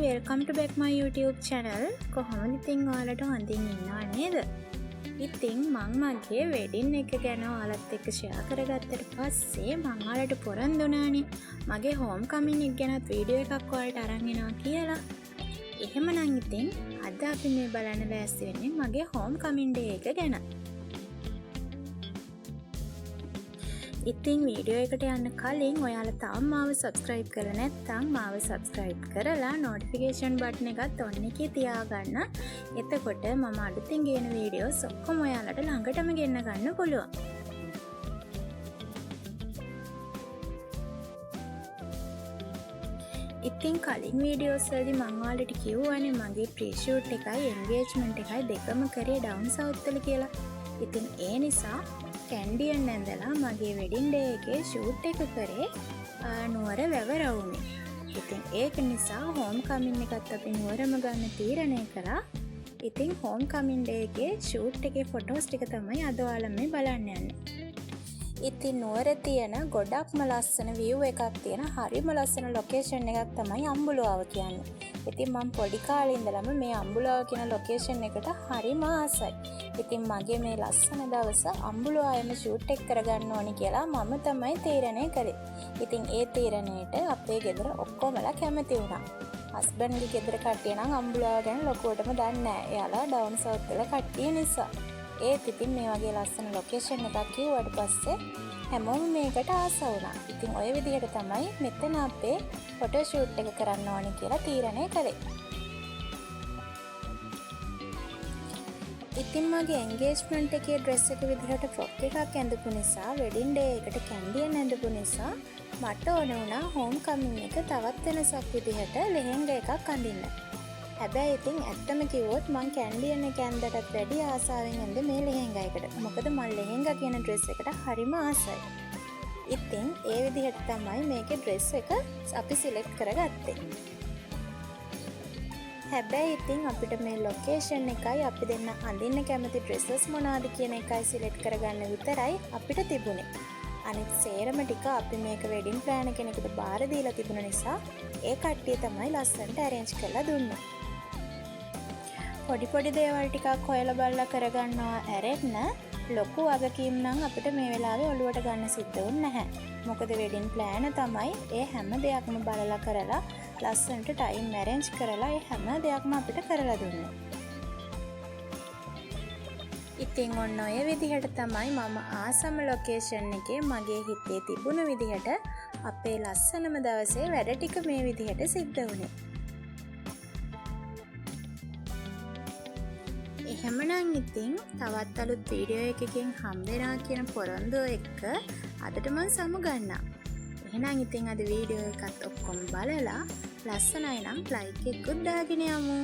welcome to back my YouTube channel. කොහොමද ඉතින් ඔයාලට හොඳින් ඉන්නව නේද? ඉතින් මම මගේ වෙඩින් එක ගැන ඔයාලත් එක්ක ෂෙයා කරගත්තට පස්සේ මම ඔයාලට පොරොන්දු වුණානේ මගේ හෝම් කමින් එක ගැනත් වීඩියෝ එකක් ඔයාලට අරන් එනවා කියලා. එහෙමනම් ඉතින් අද අපි මේ බලන්න ලෑස්ති වෙන්නේ මගේ හෝම් කමින් ඩේ එක ගැන. ඉතින් වීඩියෝ එකට යන්න කලින් ඔයාලා තාම මාව subscribe කරලා නැත්නම් මාව subscribe කරලා notification button එකත් on එකේ තියාගන්න. එතකොට මම අලුතින් ගේන වීඩියෝස් ඔක්කොම ඔයාලට ළඟටම ගෙන්න ගන්න පුළුවන්. ඉතින් කලින් වීඩියෝස් වලදී මම ඔයාලට කිව්වනේ මගේ pre-shoot එකයි engagement එකයි දෙකම කරේ down south වල කියලා. ඉතින් ඒ නිසා කැන්ඩියන් ඇඳලා මගේ වෙඩින් ඩේ එකේ ෂූට් එක කරේ නුවර වැවරවුමේ. ඉතින් ඒක නිසා හෝම් කමින් එකත් අපි නුවරම ගන්න තීරණය කරා. ඉතින් හෝම් කමින් ඩේ එකේ ෂූට් එකේ ෆොටෝස් ටික තමයි අද ඔයාලා මේ බලන්න යන්නේ. ඉතින් නුවර තියෙන ගොඩක්ම ලස්සන view එකක් තියෙන හරිම ලස්සන ලොකේෂන් එකක් තමයි අම්බුලාව කියන්නේ. ඉතින් මම පොඩි කාලේ ඉඳලම මේ අම්බුලාව කියන ලොකේෂන් එකට හරිම ආසයි. ඉතින් මගේ මේ ලස්සන දවස අම්බුලාවෙම ෂූට් එක කරගන්න ඕනි කියලා මම තමයි තීරණය කළේ. ඉතින් ඒ තීරණයට අපේ ගෙදර ඔක්කොමලා කැමති වුණා. හස්බන්ඩ්ගේ ගෙදර කට්ටිය නම් අම්බුලාව ගැන ලොකුවටම දන්නේ නැහැ. එයාලා ඩවුන් සවුත් වල කට්ටිය නිසා. ඒත් ඉතින් මේ වගේ ලස්සන ලොකේෂන් එකක් කිව්වට පස්සේ හැමෝම මේකට ආස වුණා. ඉතින් ඔය විදිහට තමයි මෙතන අපේ ෆොටෝ ෂූට් එක කරන්න ඕනි කියලා තීරණය කළේ. ඉතින් මගේ එන්ගේජ්මන්ට් එකේ ඩ්‍රෙස් එක විදිහට ෆ්‍රොක් එකක් ඇඳපු නිසා වෙඩින් ඩේ එකට කැන්ඩියන් ඇඳපු නිසා මට ඕන වුණා හෝම් කමින් එක තවත් වෙනසක් විදිහට ලෙහෙංගා එකක් අඳින්න. හැබැයි ඉතින් ඇත්තම කිව්වොත් මං කැන්ඩියන් එක ඇඳටත් වැඩි ආසාවෙන් ඇඳ මේ ලෙහෙංගා එකට. මොකද මම ලෙහෙංගා කියන ඩ්‍රෙස් එකට හරිම ආසයි. ඉතින් ඒ විදිහට තමයි මේකේ ඩ්‍රෙස් එක අපි සිලෙක්ට් කරගත්තේ. හැබැයි ඉතින් අපිට මේ ලොකේෂන් එකයි අපි දෙන්න අඳින්න කැමති ඩ්‍රෙසස් මොනවාද කියන එකයි සිලෙක්ට් කරගන්න විතරයි අපිට තිබුණේ. අනිත් සේරම ටික අපි මේක වෙඩින් ප්ලෑනර් කෙනෙකුට බාර දීලා තිබුණ නිසා ඒ කට්ටිය තමයි ලස්සනට arrange කරලා දුන්නේ. පොඩි දේවල් ටිකක් හොයලා බලලා කරගන්නවා ඇරෙන්න ලොකු වගකීම් නම් අපිට මේ වෙලාවේ ඔලුවට ගන්න සිද්ධ වුණ නැහැ. මොකද වෙඩින් ප්ලෑනර් තමයි ඒ හැම දෙයක්ම බලලා කරලා ලස්සනට ටයිම් arrange කරලා ඒ හැම දෙයක්ම අපිට කරලා දුන්නේ. ඉතින් ඔන්න ඔය විදිහට තමයි මම ආසම ලොකේෂන් එකේ මගේ හිතේ තිබුණ විදිහට අපේ ලස්සනම දවසේ වැඩ ටික මේ විදිහට සිද්ධ වුණේ. එහෙමනම් ඉතින් තවත් අලුත් වීඩියෝ එකකින් හම්බෙනවා කියන පොරොන්දුව එක්ක අදට මම සමුගන්නවා. එහෙනම් ඉතින් අද වීඩියෝ එකත් ඔක්කොම බලලා ලස්සනයි නම් ලයික් එකකුත් දාගෙන යමු.